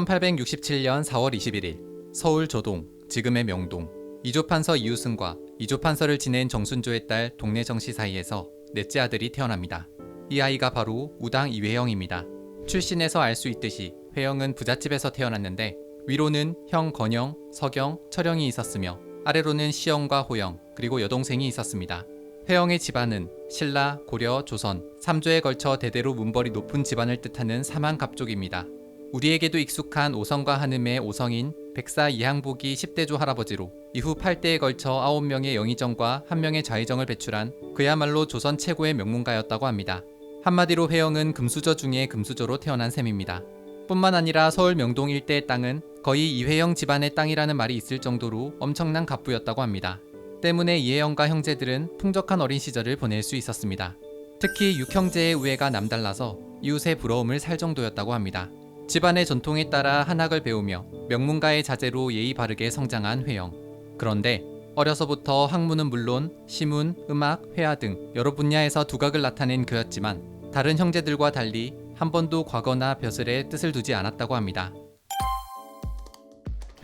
1867년 4월 21일 서울 조동, 지금의 명동, 이조판서 이유승과 이조판서를 지낸 정순조의 딸 동래정씨 사이에서 넷째 아들이 태어납니다. 이 아이가 바로 우당 이회영입니다. 출신에서 알 수 있듯이 회영은 부잣집에서 태어났는데 위로는 형 건영, 서경, 철영이 있었으며 아래로는 시영과 호영, 그리고 여동생이 있었습니다. 회영의 집안은 신라, 고려, 조선 3조에 걸쳐 대대로 문벌이 높은 집안을 뜻하는 삼한갑족입니다. 우리에게도 익숙한 오성과 한음의 오성인 백사 이항복이 10대조 할아버지로 이후 8대에 걸쳐 9명의 영의정과 1명의 좌의정을 배출한 그야말로 조선 최고의 명문가였다고 합니다. 한마디로 회영은 금수저 중에 금수저로 태어난 셈입니다. 뿐만 아니라 서울 명동 일대의 땅은 거의 이회영 집안의 땅이라는 말이 있을 정도로 엄청난 갑부였다고 합니다. 때문에 이회영과 형제들은 풍족한 어린 시절을 보낼 수 있었습니다. 특히 육형제의 우애가 남달라서 이웃의 부러움을 살 정도였다고 합니다. 집안의 전통에 따라 한학을 배우며 명문가의 자제로 예의 바르게 성장한 회영. 그런데 어려서부터 학문은 물론 시문, 음악, 회화 등 여러 분야에서 두각을 나타낸 그였지만 다른 형제들과 달리 한 번도 과거나 벼슬에 뜻을 두지 않았다고 합니다.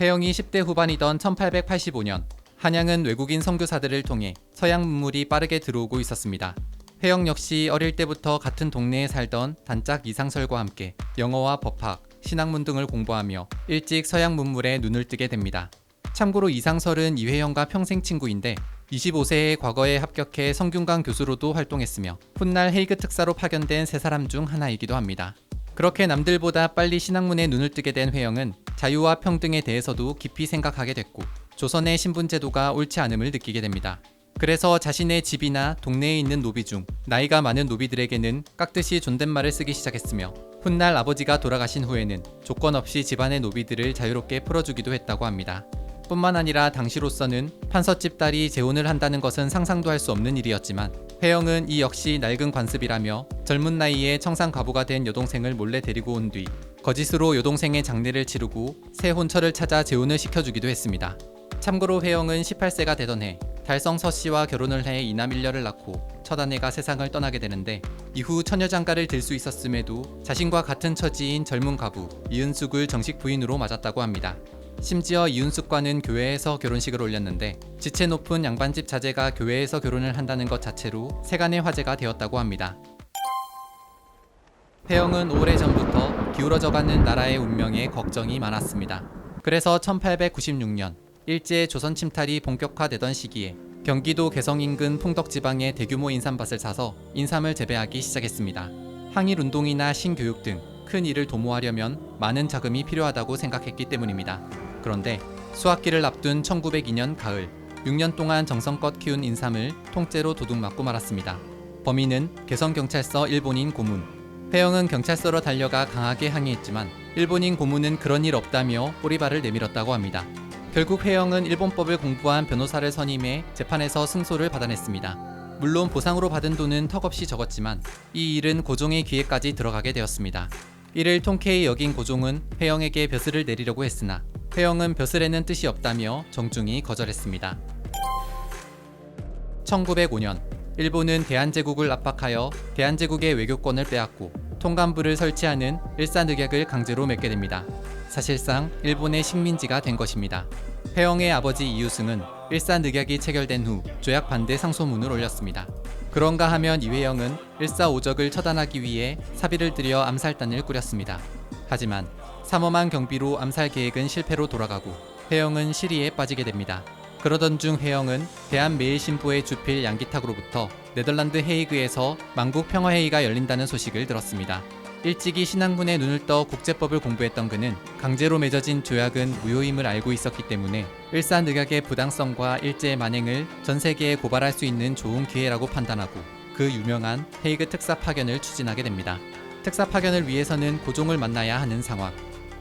회영이 10대 후반이던 1885년 한양은 외국인 선교사들을 통해 서양 문물이 빠르게 들어오고 있었습니다. 회영 역시 어릴 때부터 같은 동네에 살던 단짝 이상설과 함께 영어와 법학, 신학문 등을 공부하며 일찍 서양 문물에 눈을 뜨게 됩니다. 참고로 이상설은 이회영과 평생 친구인데 25세에 과거에 합격해 성균관 교수로도 활동했으며 훗날 헤이그 특사로 파견된 세 사람 중 하나이기도 합니다. 그렇게 남들보다 빨리 신학문에 눈을 뜨게 된 회영은 자유와 평등에 대해서도 깊이 생각하게 됐고 조선의 신분제도가 옳지 않음을 느끼게 됩니다. 그래서 자신의 집이나 동네에 있는 노비 중 나이가 많은 노비들에게는 깍듯이 존댓말을 쓰기 시작했으며 훗날 아버지가 돌아가신 후에는 조건 없이 집안의 노비들을 자유롭게 풀어주기도 했다고 합니다. 뿐만 아니라 당시로서는 판서집 딸이 재혼을 한다는 것은 상상도 할 수 없는 일이었지만 회영은 이 역시 낡은 관습이라며 젊은 나이에 청산 과부가 된 여동생을 몰래 데리고 온 뒤 거짓으로 여동생의 장례를 치르고 새 혼처를 찾아 재혼을 시켜주기도 했습니다. 참고로 회영은 18세가 되던 해 달성 서씨와 결혼을 해 이남 1녀를 낳고 첫 아내가 세상을 떠나게 되는데 이후 처녀장가를 들 수 있었음에도 자신과 같은 처지인 젊은 과부 이은숙을 정식 부인으로 맞았다고 합니다. 심지어 이은숙과는 교회에서 결혼식을 올렸는데 지체 높은 양반집 자제가 교회에서 결혼을 한다는 것 자체로 세간의 화제가 되었다고 합니다. 회영은 오래전부터 기울어져가는 나라의 운명에 걱정이 많았습니다. 그래서 1896년 일제 조선 침탈이 본격화되던 시기에 경기도 개성 인근 풍덕지방에 대규모 인삼밭을 사서 인삼을 재배하기 시작했습니다. 항일운동이나 신교육 등 큰 일을 도모하려면 많은 자금이 필요하다고 생각했기 때문입니다. 그런데 수확기를 앞둔 1902년 가을 6년 동안 정성껏 키운 인삼을 통째로 도둑맞고 말았습니다. 범인은 개성경찰서 일본인 고문. 회영은 경찰서로 달려가 강하게 항의했지만 일본인 고문은 그런 일 없다며 꼬리발을 내밀었다고 합니다. 결국 회영은 일본법을 공부한 변호사를 선임해 재판에서 승소를 받아냈습니다. 물론 보상으로 받은 돈은 턱없이 적었지만 이 일은 고종의 귀에까지 들어가게 되었습니다. 이를 통쾌히 여긴 고종은 회영에게 벼슬을 내리려고 했으나 회영은 벼슬에는 뜻이 없다며 정중히 거절했습니다. 1905년 일본은 대한제국을 압박하여 대한제국의 외교권을 빼앗고 통감부를 설치하는 일사늑약을 강제로 맺게 됩니다. 사실상 일본의 식민지가 된 것입니다. 회영의 아버지 이유승은 일사늑약이 체결된 후 조약 반대 상소문을 올렸습니다. 그런가 하면 이회영은 일사오적을 처단하기 위해 사비를 들여 암살단을 꾸렸습니다. 하지만 삼엄한 경비로 암살 계획은 실패로 돌아가고 회영은 시리에 빠지게 됩니다. 그러던 중 회영은 대한매일신보의 주필 양기탁으로부터 네덜란드 헤이그에서 만국 평화회의가 열린다는 소식을 들었습니다. 일찍이 신학문에 눈을 떠 국제법을 공부했던 그는 강제로 맺어진 조약은 무효임을 알고 있었기 때문에 일사늑약의 부당성과 일제의 만행을 전 세계에 고발할 수 있는 좋은 기회라고 판단하고 그 유명한 헤이그 특사 파견을 추진하게 됩니다. 특사 파견을 위해서는 고종을 만나야 하는 상황.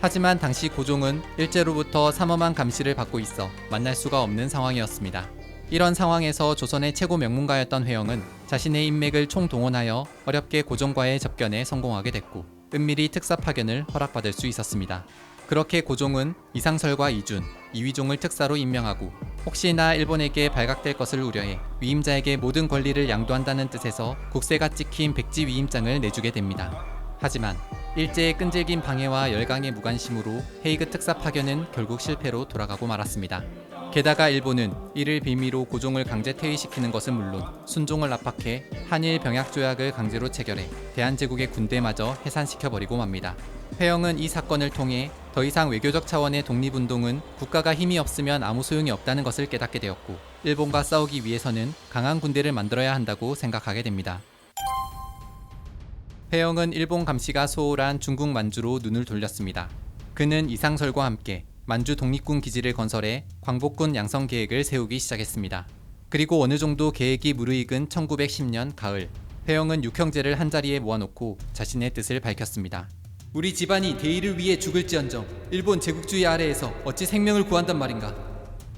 하지만 당시 고종은 일제로부터 삼엄한 감시를 받고 있어 만날 수가 없는 상황이었습니다. 이런 상황에서 조선의 최고 명문가였던 회영은 자신의 인맥을 총동원하여 어렵게 고종과의 접견에 성공하게 됐고 은밀히 특사 파견을 허락받을 수 있었습니다. 그렇게 고종은 이상설과 이준, 이휘종을 특사로 임명하고 혹시나 일본에게 발각될 것을 우려해 위임자에게 모든 권리를 양도한다는 뜻에서 국세가 찍힌 백지 위임장을 내주게 됩니다. 하지만 일제의 끈질긴 방해와 열강의 무관심으로 헤이그 특사 파견은 결국 실패로 돌아가고 말았습니다. 게다가 일본은 이를 빌미로 고종을 강제 퇴위시키는 것은 물론 순종을 압박해 한일 병약 조약을 강제로 체결해 대한제국의 군대마저 해산시켜버리고 맙니다. 회영은 이 사건을 통해 더 이상 외교적 차원의 독립운동은 국가가 힘이 없으면 아무 소용이 없다는 것을 깨닫게 되었고, 일본과 싸우기 위해서는 강한 군대를 만들어야 한다고 생각하게 됩니다. 회영은 일본 감시가 소홀한 중국 만주로 눈을 돌렸습니다. 그는 이상설과 함께 만주 독립군 기지를 건설해 광복군 양성 계획을 세우기 시작했습니다. 그리고 어느 정도 계획이 무르익은 1910년 가을, 회영은 육형제를 한자리에 모아놓고 자신의 뜻을 밝혔습니다. 우리 집안이 대의를 위해 죽을지언정 일본 제국주의 아래에서 어찌 생명을 구한단 말인가.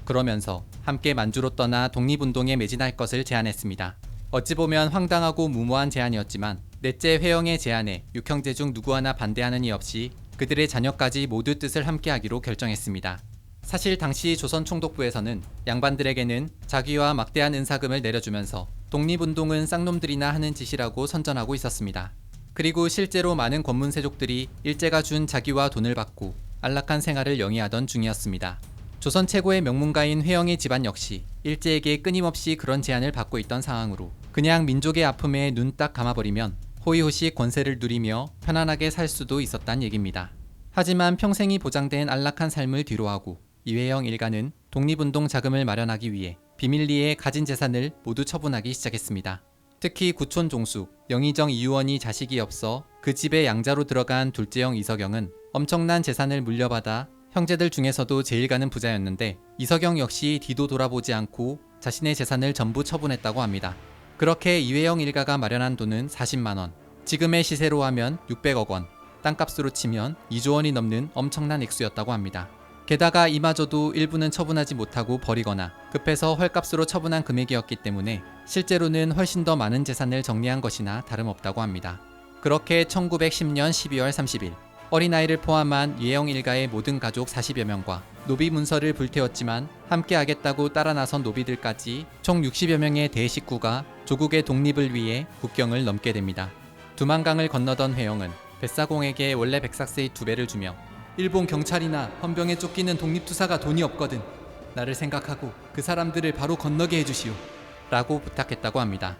그러면서 함께 만주로 떠나 독립운동에 매진할 것을 제안했습니다. 어찌 보면 황당하고 무모한 제안이었지만 넷째 회영의 제안에 육형제 중 누구 하나 반대하는 이 없이 그들의 자녀까지 모두 뜻을 함께하기로 결정했습니다. 사실 당시 조선 총독부에서는 양반들에게는 자기와 막대한 은사금을 내려주면서 독립운동은 쌍놈들이나 하는 짓이라고 선전하고 있었습니다. 그리고 실제로 많은 권문세족들이 일제가 준 자기와 돈을 받고 안락한 생활을 영위하던 중이었습니다. 조선 최고의 명문가인 회영의 집안 역시 일제에게 끊임없이 그런 제안을 받고 있던 상황으로 그냥 민족의 아픔에 눈 딱 감아버리면 호의호식 권세를 누리며 편안하게 살 수도 있었단 얘기입니다. 하지만 평생이 보장된 안락한 삶을 뒤로하고 이회영 일가는 독립운동 자금을 마련하기 위해 비밀리에 가진 재산을 모두 처분하기 시작했습니다. 특히 구촌 종숙, 영의정 이유원이 자식이 없어 그 집에 양자로 들어간 둘째형 이석영은 엄청난 재산을 물려받아 형제들 중에서도 제일 가는 부자였는데, 이석영 역시 뒤도 돌아보지 않고 자신의 재산을 전부 처분했다고 합니다. 그렇게 이회영 일가가 마련한 돈은 40만원, 지금의 시세로 하면 600억 원, 땅값으로 치면 2조 원이 넘는 엄청난 액수였다고 합니다. 게다가 이마저도 일부는 처분하지 못하고 버리거나 급해서 헐값으로 처분한 금액이었기 때문에 실제로는 훨씬 더 많은 재산을 정리한 것이나 다름없다고 합니다. 그렇게 1910년 12월 30일 어린아이를 포함한 이회영 일가의 모든 가족 40여 명과 노비 문서를 불태웠지만 함께 하겠다고 따라 나선 노비들까지 총 60여 명의 대식구가 조국의 독립을 위해 국경을 넘게 됩니다. 두만강을 건너던 회영은 뱃사공에게 원래 백삭스의 2배를 주며 일본 경찰이나 헌병에 쫓기는 독립투사가 돈이 없거든 나를 생각하고 그 사람들을 바로 건너게 해주시오 라고 부탁했다고 합니다.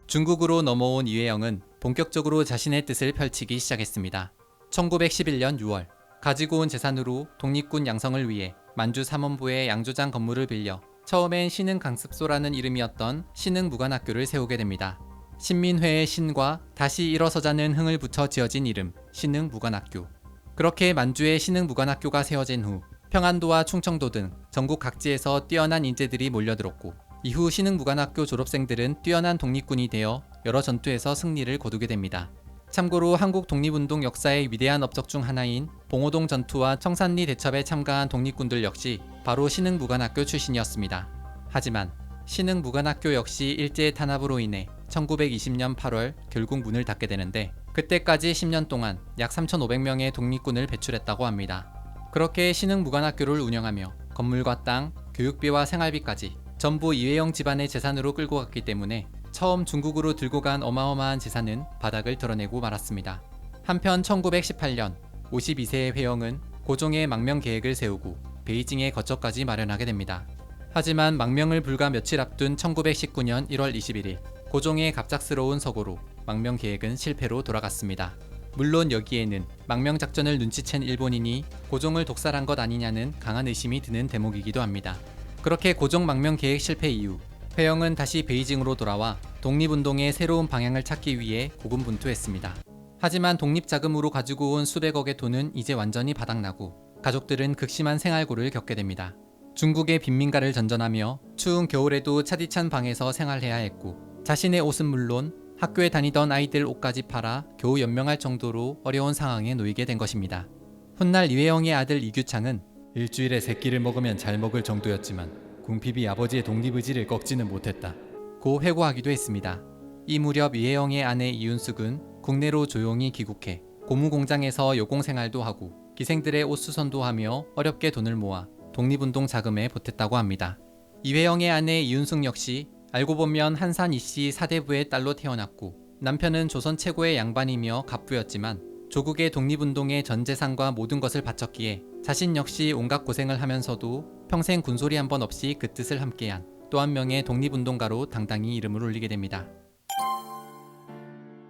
중국으로 넘어온 이회영은 본격적으로 자신의 뜻을 펼치기 시작했습니다. 1911년 6월 가지고 온 재산으로 독립군 양성을 위해 만주 삼원부의 양조장 건물을 빌려 처음엔 신흥강습소라는 이름이었던 신흥무관학교를 세우게 됩니다. 신민회의 신과 다시 일어서자는 흥을 붙여 지어진 이름 신흥무관학교. 그렇게 만주에 신흥무관학교가 세워진 후 평안도와 충청도 등 전국 각지에서 뛰어난 인재들이 몰려들었고, 이후 신흥무관학교 졸업생들은 뛰어난 독립군이 되어 여러 전투에서 승리를 거두게 됩니다. 참고로 한국 독립운동 역사의 위대한 업적 중 하나인 봉오동 전투와 청산리 대첩에 참가한 독립군들 역시 바로 신흥무관학교 출신이었습니다. 하지만 신흥무관학교 역시 일제의 탄압으로 인해 1920년 8월 결국 문을 닫게 되는데, 그때까지 10년 동안 약 3,500명의 독립군을 배출했다고 합니다. 그렇게 신흥무관학교를 운영하며 건물과 땅, 교육비와 생활비까지 전부 이회영 집안의 재산으로 끌고 갔기 때문에 처음 중국으로 들고 간 어마어마한 재산은 바닥을 드러내고 말았습니다. 한편 1918년 52세의 회영은 고종의 망명 계획을 세우고 베이징에 거처까지 마련하게 됩니다. 하지만 망명을 불과 며칠 앞둔 1919년 1월 21일 고종의 갑작스러운 서고로 망명 계획은 실패로 돌아갔습니다. 물론 여기에는 망명 작전을 눈치챈 일본인이 고종을 독살한 것 아니냐는 강한 의심이 드는 대목이기도 합니다. 그렇게 고종 망명 계획 실패 이후 회영은 다시 베이징으로 돌아와 독립운동의 새로운 방향을 찾기 위해 고군분투했습니다. 하지만 독립자금으로 가지고 온 수백억의 돈은 이제 완전히 바닥나고 가족들은 극심한 생활고를 겪게 됩니다. 중국의 빈민가를 전전하며 추운 겨울에도 차디찬 방에서 생활해야 했고, 자신의 옷은 물론 학교에 다니던 아이들 옷까지 팔아 겨우 연명할 정도로 어려운 상황에 놓이게 된 것입니다. 훗날 이회영의 아들 이규창은 일주일에 3끼를 먹으면 잘 먹을 정도였지만 궁핍이 아버지의 독립의지를 꺾지는 못했다 고 회고하기도 했습니다. 이 무렵 이회영의 아내 이윤숙은 국내로 조용히 귀국해 고무공장에서 여공생활도 하고 기생들의 옷수선도 하며 어렵게 돈을 모아 독립운동 자금에 보탰다고 합니다. 이회영의 아내 이윤숙 역시 알고 보면 한산 이씨 사대부의 딸로 태어났고 남편은 조선 최고의 양반이며 갑부였지만 조국의 독립운동에 전 재산과 모든 것을 바쳤기에 자신 역시 온갖 고생을 하면서도 평생 군소리 한 번 없이 그 뜻을 함께한 또 한 명의 독립운동가로 당당히 이름을 올리게 됩니다.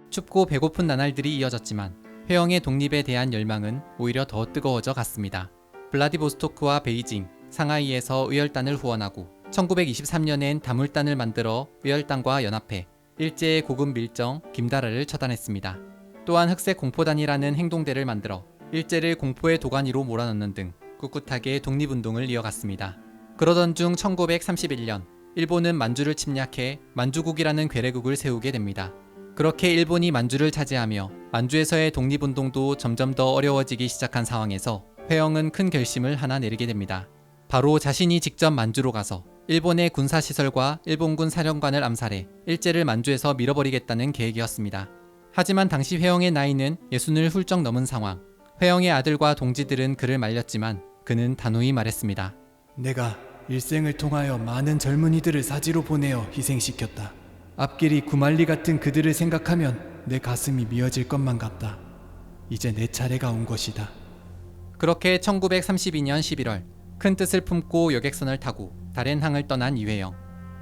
춥고 배고픈 나날들이 이어졌지만 회영의 독립에 대한 열망은 오히려 더 뜨거워져 갔습니다. 블라디보스토크와 베이징, 상하이에서 의열단을 후원하고 1923년엔 다물단을 만들어 의열단과 연합해 일제의 고급 밀정 김다라를 처단했습니다. 또한 흑색 공포단이라는 행동대를 만들어 일제를 공포의 도가니로 몰아넣는 등 꿋꿋하게 독립운동을 이어갔습니다. 그러던 중 1931년 일본은 만주를 침략해 만주국이라는 괴뢰국을 세우게 됩니다. 그렇게 일본이 만주를 차지하며 만주에서의 독립운동도 점점 더 어려워지기 시작한 상황에서 회영은 큰 결심을 하나 내리게 됩니다. 바로 자신이 직접 만주로 가서 일본의 군사시설과 일본군 사령관을 암살해 일제를 만주에서 밀어버리겠다는 계획이었습니다. 하지만 당시 회영의 나이는 60을 훌쩍 넘은 상황. 회영의 아들과 동지들은 그를 말렸지만 그는 단호히 말했습니다. 내가 일생을 통하여 많은 젊은이들을 사지로 보내어 희생시켰다. 앞길이 구말리 같은 그들을 생각하면 내 가슴이 미어질 것만 같다. 이제 내 차례가 온 것이다. 그렇게 1932년 11월 큰 뜻을 품고 여객선을 타고 다롄항을 떠난 이회영.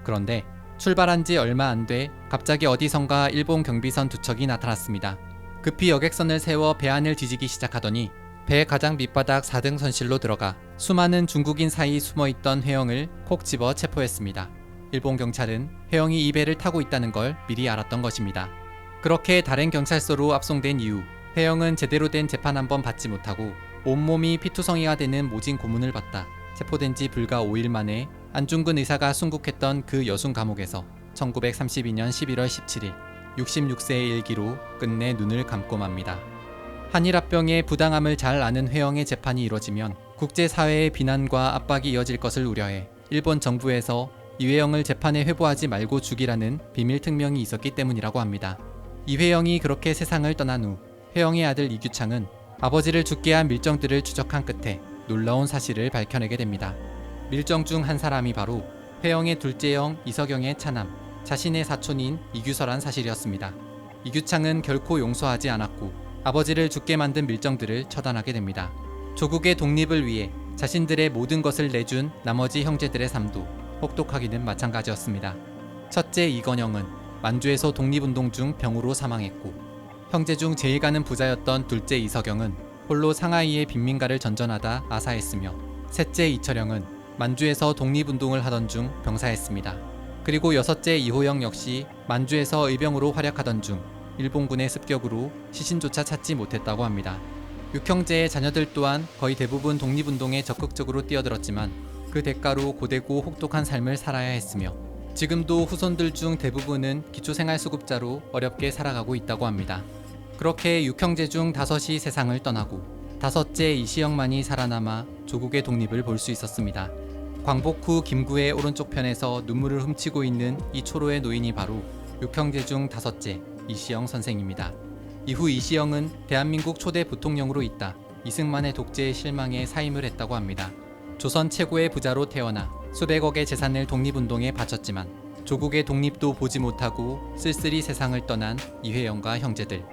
그런데 출발한 지 얼마 안 돼 갑자기 어디선가 일본 경비선 두 척이 나타났습니다. 급히 여객선을 세워 배 안을 뒤지기 시작하더니 배 가장 밑바닥 4등 선실로 들어가 수많은 중국인 사이 숨어있던 회영을 콕 집어 체포했습니다. 일본 경찰은 회영이 이 배를 타고 있다는 걸 미리 알았던 것입니다. 그렇게 다롄 경찰서로 압송된 이후 회영은 제대로 된 재판 한 번 받지 못하고 온몸이 피투성이가 되는 모진 고문을 받다 체포된 지 불과 5일 만에 안중근 의사가 순국했던 그 여순 감옥에서 1932년 11월 17일 66세의 일기로 끝내 눈을 감고 맙니다. 한일합병의 부당함을 잘 아는 회영의 재판이 이뤄지면 국제사회의 비난과 압박이 이어질 것을 우려해 일본 정부에서 이회영을 재판에 회부하지 말고 죽이라는 비밀 특명이 있었기 때문이라고 합니다. 이회영이 그렇게 세상을 떠난 후 회영의 아들 이규창은 아버지를 죽게 한 밀정들을 추적한 끝에 놀라운 사실을 밝혀내게 됩니다. 밀정 중 한 사람이 바로 회영의 둘째 형 이석영의 차남, 자신의 사촌인 이규서란 사실이었습니다. 이규창은 결코 용서하지 않았고 아버지를 죽게 만든 밀정들을 처단하게 됩니다. 조국의 독립을 위해 자신들의 모든 것을 내준 나머지 형제들의 삶도 혹독하기는 마찬가지였습니다. 첫째 이건영은 만주에서 독립운동 중 병으로 사망했고 형제 중 제일 가는 부자였던 둘째 이석영은 홀로 상하이의 빈민가를 전전하다 아사했으며 셋째 이철영은 만주에서 독립운동을 하던 중 병사했습니다. 그리고 여섯째 이호영 역시 만주에서 의병으로 활약하던 중 일본군의 습격으로 시신조차 찾지 못했다고 합니다. 육형제의 자녀들 또한 거의 대부분 독립운동에 적극적으로 뛰어들었지만 그 대가로 고되고 혹독한 삶을 살아야 했으며 지금도 후손들 중 대부분은 기초생활수급자로 어렵게 살아가고 있다고 합니다. 그렇게 육형제 중 5이 세상을 떠나고 다섯째 이시영만이 살아남아 조국의 독립을 볼 수 있었습니다. 광복 후 김구의 오른쪽 편에서 눈물을 훔치고 있는 이 초로의 노인이 바로 육형제 중 5째 이시영 선생입니다. 이후 이시영은 대한민국 초대 부통령으로 있다 이승만의 독재에 실망해 사임을 했다고 합니다. 조선 최고의 부자로 태어나 수백억의 재산을 독립운동에 바쳤지만 조국의 독립도 보지 못하고 쓸쓸히 세상을 떠난 이회영과 형제들.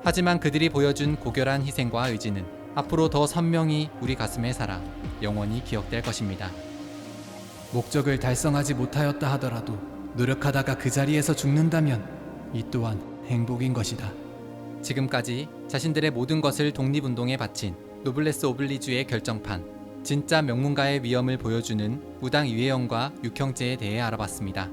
하지만 그들이 보여준 고결한 희생과 의지는 앞으로 더 선명히 우리 가슴에 살아 영원히 기억될 것입니다. 목적을 달성하지 못하였다 하더라도 노력하다가 그 자리에서 죽는다면 이 또한 행복인 것이다. 지금까지 자신들의 모든 것을 독립운동에 바친 노블레스 오블리주의 결정판, 진짜 명문가의 위엄을 보여주는 무당 이회영과 육형제에 대해 알아봤습니다.